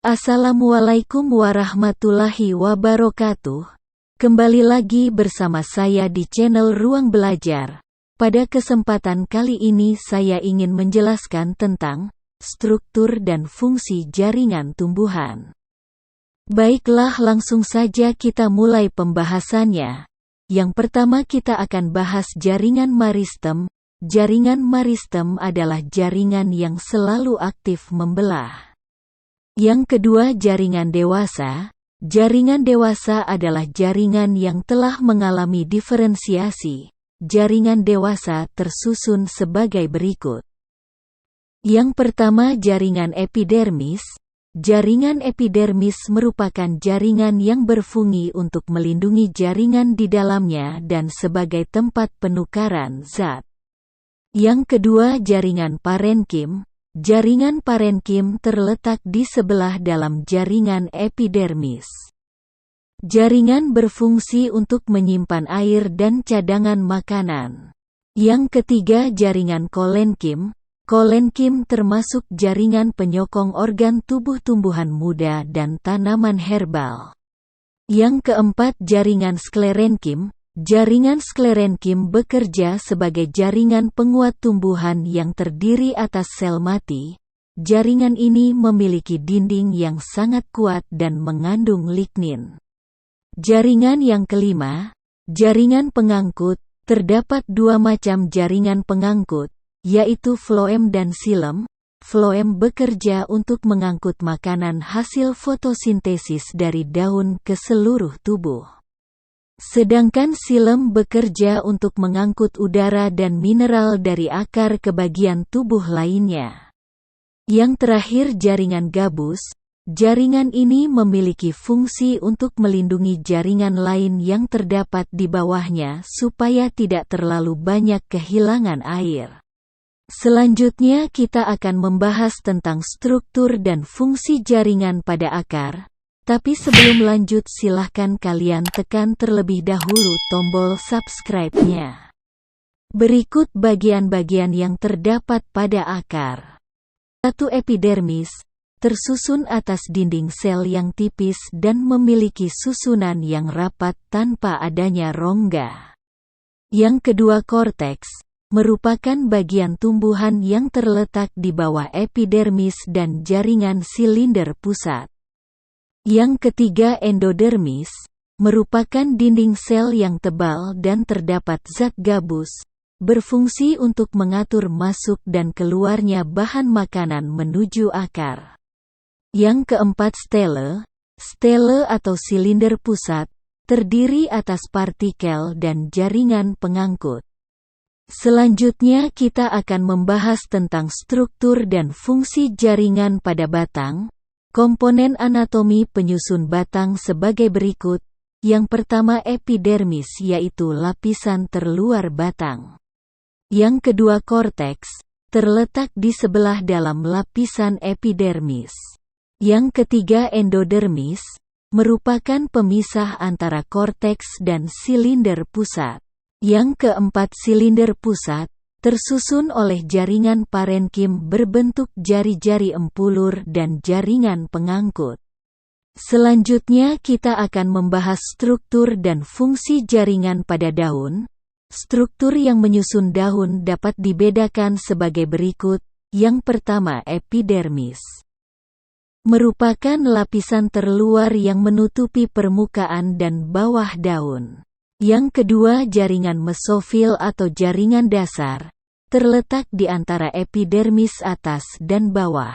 Assalamualaikum warahmatullahi wabarakatuh. Kembali lagi bersama saya di channel Ruang Belajar. Pada kesempatan kali ini saya ingin menjelaskan tentang struktur dan fungsi jaringan tumbuhan. Baiklah, langsung saja kita mulai pembahasannya. Yang pertama kita akan bahas jaringan meristem. Jaringan meristem adalah jaringan yang selalu aktif membelah. Yang kedua, jaringan dewasa. Jaringan dewasa adalah jaringan yang telah mengalami diferensiasi. Jaringan dewasa tersusun sebagai berikut. Yang pertama, jaringan epidermis. Jaringan epidermis merupakan jaringan yang berfungsi untuk melindungi jaringan di dalamnya dan sebagai tempat penukaran zat. Yang kedua, jaringan parenkim. Jaringan parenkim terletak di sebelah dalam jaringan epidermis. Jaringan berfungsi untuk menyimpan air dan cadangan makanan. Yang ketiga, jaringan kolenkim. Kolenkim termasuk jaringan penyokong organ tubuh tumbuhan muda dan tanaman herbal. Yang keempat, jaringan sklerenkim. Jaringan sklerenkim bekerja sebagai jaringan penguat tumbuhan yang terdiri atas sel mati. Jaringan ini memiliki dinding yang sangat kuat dan mengandung lignin. Jaringan yang kelima, jaringan pengangkut. Terdapat dua macam jaringan pengangkut, yaitu floem dan xilem. Floem bekerja untuk mengangkut makanan hasil fotosintesis dari daun ke seluruh tubuh. Sedangkan xilem bekerja untuk mengangkut udara dan mineral dari akar ke bagian tubuh lainnya. Yang terakhir, jaringan gabus. Jaringan ini memiliki fungsi untuk melindungi jaringan lain yang terdapat di bawahnya supaya tidak terlalu banyak kehilangan air. Selanjutnya kita akan membahas tentang struktur dan fungsi jaringan pada akar. Tapi sebelum lanjut, silahkan kalian tekan terlebih dahulu tombol subscribe-nya. Berikut bagian-bagian yang terdapat pada akar. 1. Epidermis. Tersusun atas dinding sel yang tipis dan memiliki susunan yang rapat tanpa adanya rongga. Yang kedua, korteks. Merupakan bagian tumbuhan yang terletak di bawah epidermis dan jaringan silinder pusat. Yang ketiga, endodermis, merupakan dinding sel yang tebal dan terdapat zat gabus, berfungsi untuk mengatur masuk dan keluarnya bahan makanan menuju akar. Yang keempat, stele. Stele atau silinder pusat, terdiri atas partikel dan jaringan pengangkut. Selanjutnya kita akan membahas tentang struktur dan fungsi jaringan pada batang. Komponen anatomi penyusun batang sebagai berikut. Yang pertama, epidermis, yaitu lapisan terluar batang. Yang kedua, korteks, terletak di sebelah dalam lapisan epidermis. Yang ketiga, endodermis, merupakan pemisah antara korteks dan silinder pusat. Yang keempat, silinder pusat, tersusun oleh jaringan parenkim berbentuk jari-jari empulur dan jaringan pengangkut. Selanjutnya kita akan membahas struktur dan fungsi jaringan pada daun. Struktur yang menyusun daun dapat dibedakan sebagai berikut. Yang pertama, epidermis. Merupakan lapisan terluar yang menutupi permukaan dan bawah daun. Yang kedua, jaringan mesofil atau jaringan dasar, terletak di antara epidermis atas dan bawah.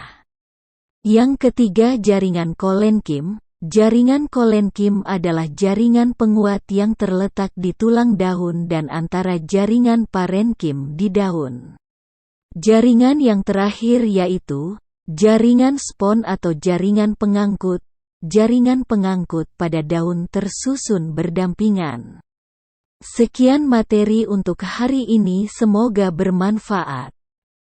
Yang ketiga, jaringan kolenkim. Jaringan kolenkim adalah jaringan penguat yang terletak di tulang daun dan antara jaringan parenkim di daun. Jaringan yang terakhir yaitu jaringan spon atau jaringan pengangkut. Jaringan pengangkut pada daun tersusun berdampingan. Sekian materi untuk hari ini, semoga bermanfaat.